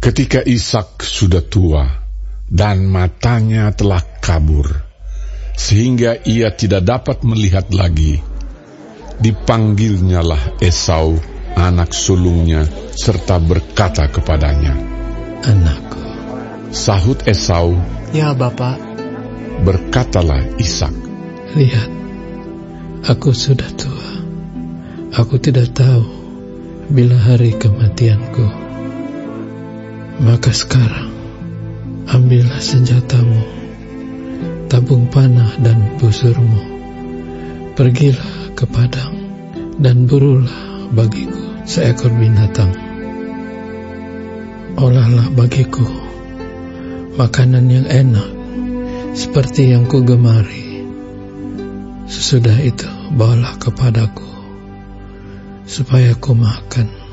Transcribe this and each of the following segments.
Ketika Ishak sudah tua dan matanya telah kabur, sehingga ia tidak dapat melihat lagi, dipanggilnyalah Esau, anak sulungnya, serta berkata kepadanya, "Anakku." Sahut Esau, "Ya, Bapak." Berkatalah Ishak, "Lihat, aku sudah tua. Aku tidak tahu bila hari kematianku. Maka sekarang, ambillah senjatamu, tabung panah dan busurmu. Pergilah ke padang dan burulah bagiku seekor binatang. Olahlah bagiku makanan yang enak seperti yang ku gemari. Sesudah itu bawalah kepadaku, supaya ku makan,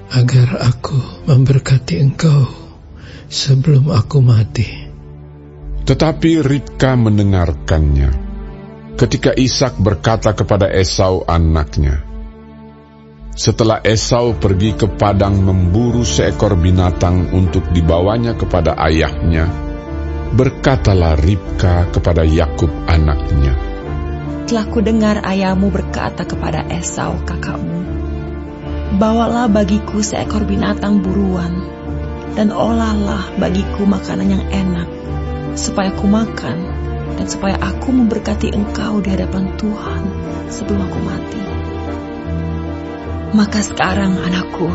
agar aku memberkati engkau sebelum aku mati." Tetapi Ribka mendengarkannya. Ketika Ishak berkata kepada Esau anaknya, setelah Esau pergi ke padang memburu seekor binatang untuk dibawanya kepada ayahnya, berkatalah Ribka kepada Yakub anaknya, "Telah kudengar ayahmu berkata kepada Esau kakakmu, bawalah bagiku seekor binatang buruan, dan olahlah bagiku makanan yang enak, supaya ku makan, dan supaya aku memberkati engkau di hadapan Tuhan sebelum aku mati. Maka sekarang, anakku,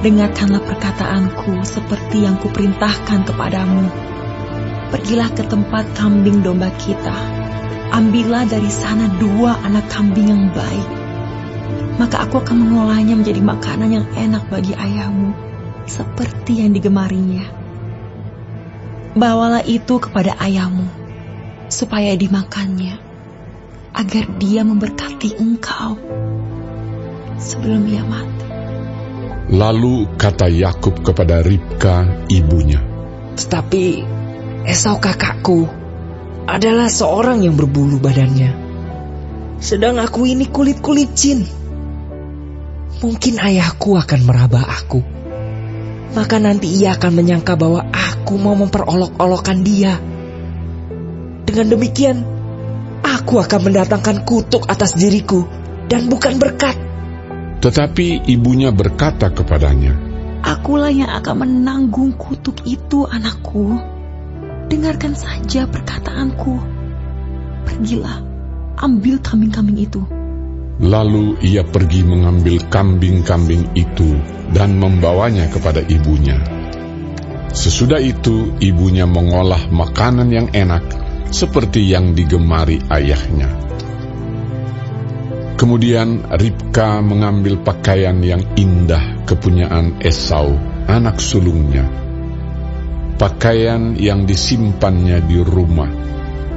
dengarkanlah perkataanku seperti yang kuperintahkan kepadamu. Pergilah ke tempat kambing domba kita, ambillah dari sana 2 anak kambing yang baik. Maka aku akan mengolahnya menjadi makanan yang enak bagi ayahmu, seperti yang digemarinya. Bawalah itu kepada ayahmu, supaya dimakannya, agar dia memberkati engkau sebelum ia mati." Lalu kata Yakub kepada Ribka ibunya, "Tetapi Esau kakakku adalah seorang yang berbulu badannya, sedang aku ini kulit licin. Mungkin ayahku akan meraba aku, maka nanti ia akan menyangka bahwa aku mau memperolok-olokkan dia. Dengan demikian, aku akan mendatangkan kutuk atas diriku dan bukan berkat." Tetapi ibunya berkata kepadanya, "Akulah yang akan menanggung kutuk itu, anakku. Dengarkan saja perkataanku. Pergilah, ambil kambing-kambing itu." Lalu ia pergi mengambil kambing-kambing itu dan membawanya kepada ibunya. Sesudah itu ibunya mengolah makanan yang enak seperti yang digemari ayahnya. Kemudian Ribka mengambil pakaian yang indah kepunyaan Esau, anak sulungnya, pakaian yang disimpannya di rumah,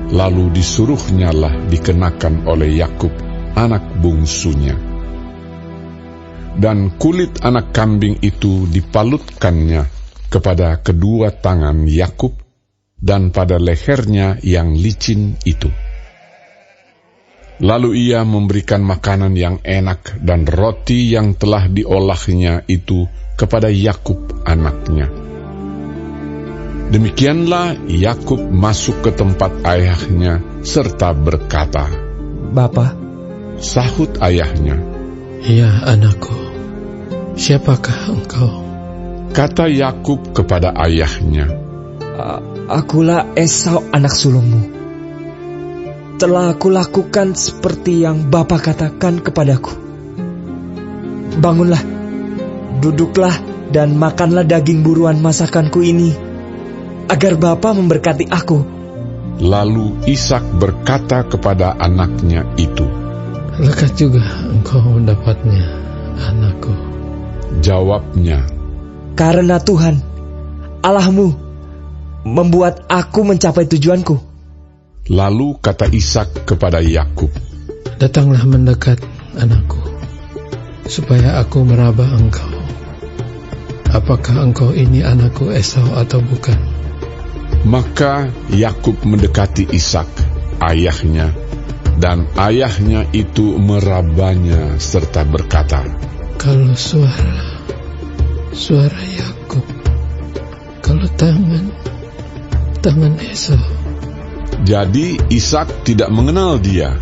lalu disuruhnyalah dikenakan oleh Yakub, anak bungsunya. Dan kulit anak kambing itu dipalutkannya kepada kedua tangan Yakub dan pada lehernya yang licin itu. Lalu ia memberikan makanan yang enak dan roti yang telah diolahnya itu kepada Yakub anaknya. Demikianlah Yakub masuk ke tempat ayahnya serta berkata, "Bapa." Sahut ayahnya, "Ya, anakku, siapakah engkau?" Kata Yakub kepada ayahnya, "Akulah Esau anak sulungmu. Telah aku lakukan seperti yang Bapa katakan kepadaku. Bangunlah, duduklah dan makanlah daging buruan masakanku ini, agar Bapa memberkati aku." Lalu Ishak berkata kepada anaknya itu, "Lekas juga engkau mendapatnya, anakku." Jawabnya, "Karena Tuhan, Allahmu, membuat aku mencapai tujuanku." Lalu kata Ishak kepada Yakub, "Datanglah mendekat, anakku, supaya aku meraba engkau. Apakah engkau ini anakku Esau atau bukan?" Maka Yakub mendekati Ishak, ayahnya, dan ayahnya itu merabanya serta berkata, "Kalau suara Yakub kalau tangan Esau. Jadi Ishak tidak mengenal dia,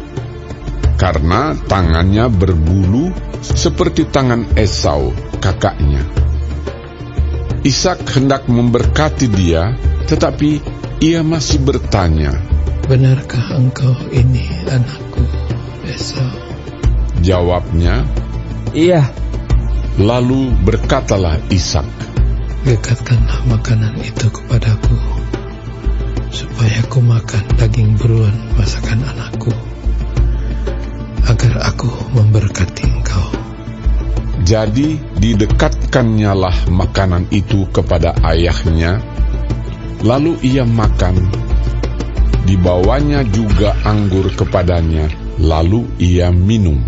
karena tangannya berbulu seperti tangan Esau, kakaknya. Ishak hendak memberkati dia, tetapi ia masih bertanya, Benarkah engkau ini anakku, Esau? Jawabnya, Iya. lalu berkatalah Ishak, Dekatkanlah makanan itu kepadaku, supaya aku makan daging buruan masakan anakku, agar aku memberkati engkau. Jadi didekatkannyalah makanan itu kepada ayahnya, lalu ia makan. Dibawanya juga anggur kepadanya, lalu ia minum.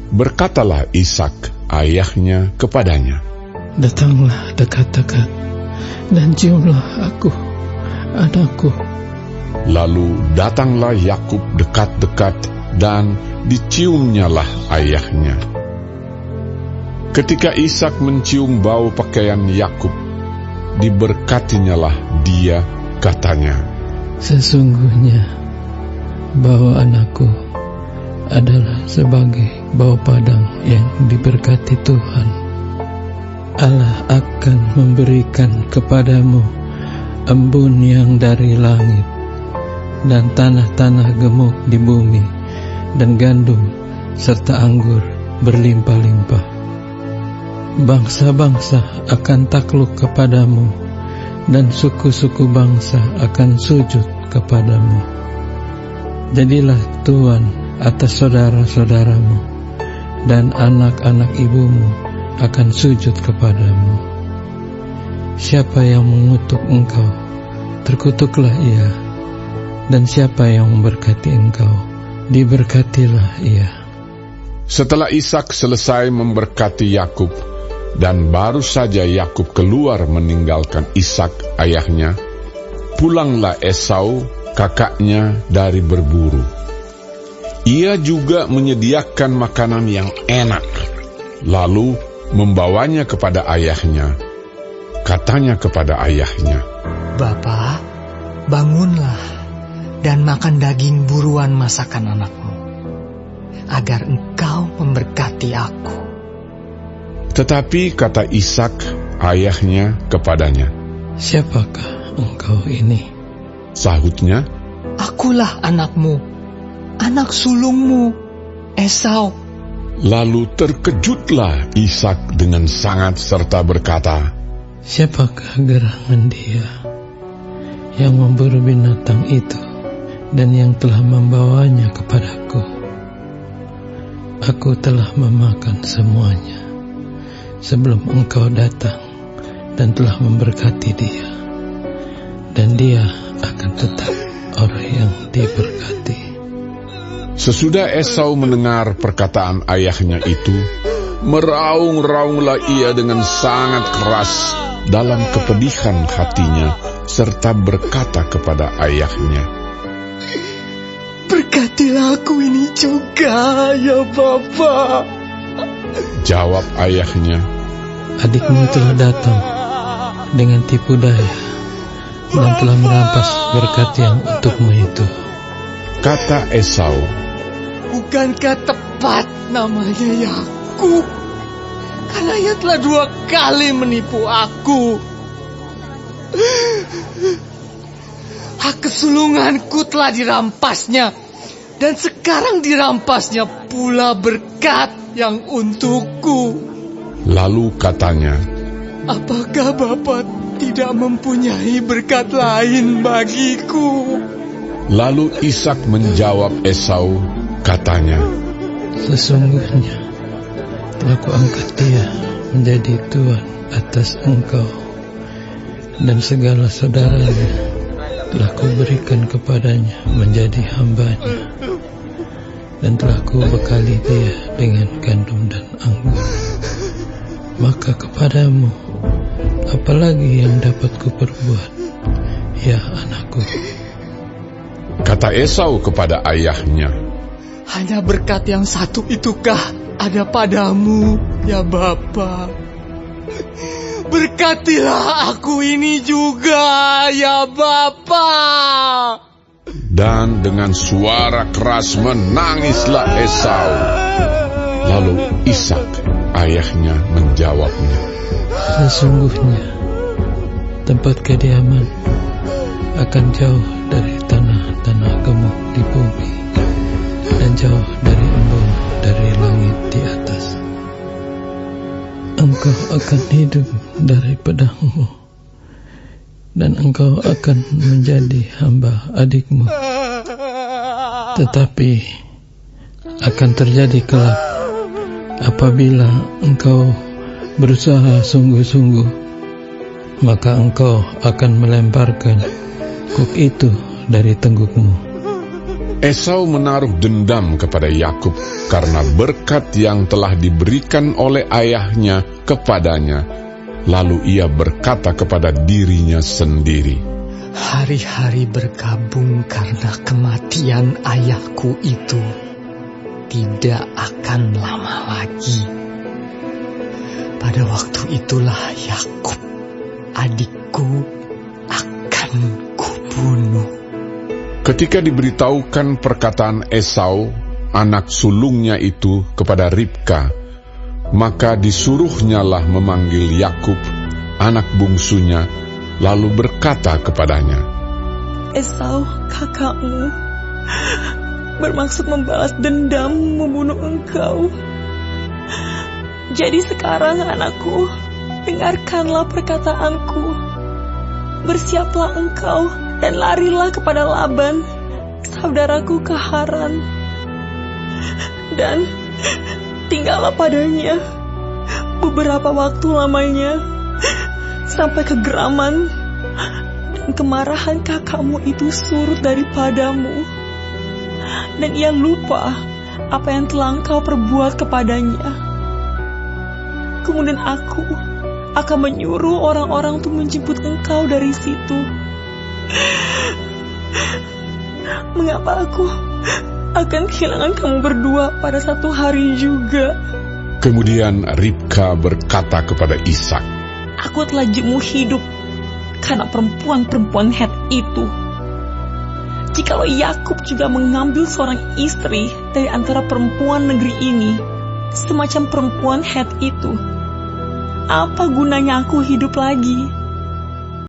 Berkatalah Ishak ayahnya kepadanya, Datanglah dekat-dekat dan ciumlah aku, anakku. Lalu datanglah Yakub dekat-dekat dan diciumnyalah ayahnya. Ketika Ishak mencium bau pakaian Yakub, diberkatinyalah dia, katanya, Sesungguhnya bau anakku adalah sebagai bau padang yang diberkati Tuhan. Allah akan memberikan kepadamu embun yang dari langit, dan tanah-tanah gemuk di bumi, dan gandum serta anggur berlimpah-limpah. Bangsa-bangsa akan takluk kepadamu, dan suku-suku bangsa akan sujud kepadamu. Jadilah tuan atas saudara-saudaramu, dan anak-anak ibumu akan sujud kepadamu. Siapa yang mengutuk engkau, terkutuklah ia, dan siapa yang memberkati engkau, diberkatilah ia. Setelah Ishak selesai memberkati Yakub, dan baru saja Yakub keluar meninggalkan Ishak ayahnya, pulanglah Esau kakaknya dari berburu. Ia juga menyediakan makanan yang enak, lalu membawanya kepada ayahnya. Katanya kepada ayahnya, Bapa, bangunlah dan makan daging buruan masakan anakmu, agar engkau memberkati aku. Tetapi kata Ishak ayahnya kepadanya, Siapakah engkau ini? Sahutnya, Akulah anakmu, anak sulungmu, Esau. Lalu terkejutlah Ishak dengan sangat serta berkata, Siapakah gerangan dia yang memburu binatang itu dan yang telah membawanya kepadaku? Aku telah memakan semuanya sebelum engkau datang dan telah memberkati dia, dan dia akan tetap orang yang diberkati. Sesudah Esau mendengar perkataan ayahnya itu, meraung-raunglah ia dengan sangat keras dalam kepedihan hatinya, serta berkata kepada ayahnya, Berkatilah aku ini juga, ya Bapa. Jawab ayahnya, Adikmu telah datang dengan tipu daya dan telah merampas berkat yang untukmu itu. Kata Esau, Bukankah tepat namanya Yakub? Karena ia telah 2 kali menipu aku. Hak kesulunganku telah dirampasnya, dan sekarang dirampasnya pula berkat yang untukku. lalu katanya, Apakah Bapa tidak mempunyai berkat lain bagiku? Lalu Ishak menjawab Esau, katanya, Sesungguhnya telah kuangkat dia menjadi tuan atas engkau, dan segala saudaranya telah kuberikan kepadanya menjadi hambanya, dan telah kubekali dia dengan gandum dan anggur. Maka kepadamu, apalagi yang dapat kuperbuat, ya anakku? Kata Esau kepada ayahnya, Hanya berkat yang satu itukah ada padamu, ya Bapa? Berkatilah aku ini juga, ya Bapa. Dan dengan suara keras menangislah Esau. Lalu Ishak, ayahnya, menjawabnya, Sesungguhnya tempat kediaman akan jauh dari tanah-tanah gemuk di bumi dan jauh dari embun dari langit di atas. Engkau akan hidup dari pedangmu, dan engkau akan menjadi hamba adikmu. Tetapi akan terjadi kelak apabila engkau berusaha sungguh-sungguh, maka engkau akan melemparkan kuk itu dari tenggukmu. Esau menaruh dendam kepada Yakub karena berkat yang telah diberikan oleh ayahnya kepadanya. Lalu ia berkata kepada dirinya sendiri, Hari-hari berkabung karena kematian ayahku itu tidak akan lama lagi. Pada waktu itulah Yakub, adikku, akan kubunuh. Ketika diberitahukan perkataan Esau, anak sulungnya itu, kepada Ribka, maka disuruhnyalah memanggil Yakub, anak bungsunya, lalu berkata kepadanya, Esau, kakakmu, bermaksud membalas dendam membunuh engkau. Jadi sekarang anakku, dengarkanlah perkataanku. Bersiaplah engkau dan larilah kepada Laban, saudaraku ke Haran. Dan tinggallah padanya beberapa waktu lamanya, sampai kegeraman dan kemarahan kakakmu itu surut daripadamu, dan ia lupa apa yang telah engkau perbuat kepadanya. Kemudian aku akan menyuruh orang-orang untuk menjemput engkau dari situ. Mengapa aku akan kehilangan kamu berdua pada satu hari juga? Kemudian Ribka berkata kepada Ishak, Aku telah jemu hidup karena perempuan-perempuan Het itu. Jikalau Yakub juga mengambil seorang istri dari antara perempuan negeri ini, semacam perempuan Het itu, apa gunanya aku hidup lagi?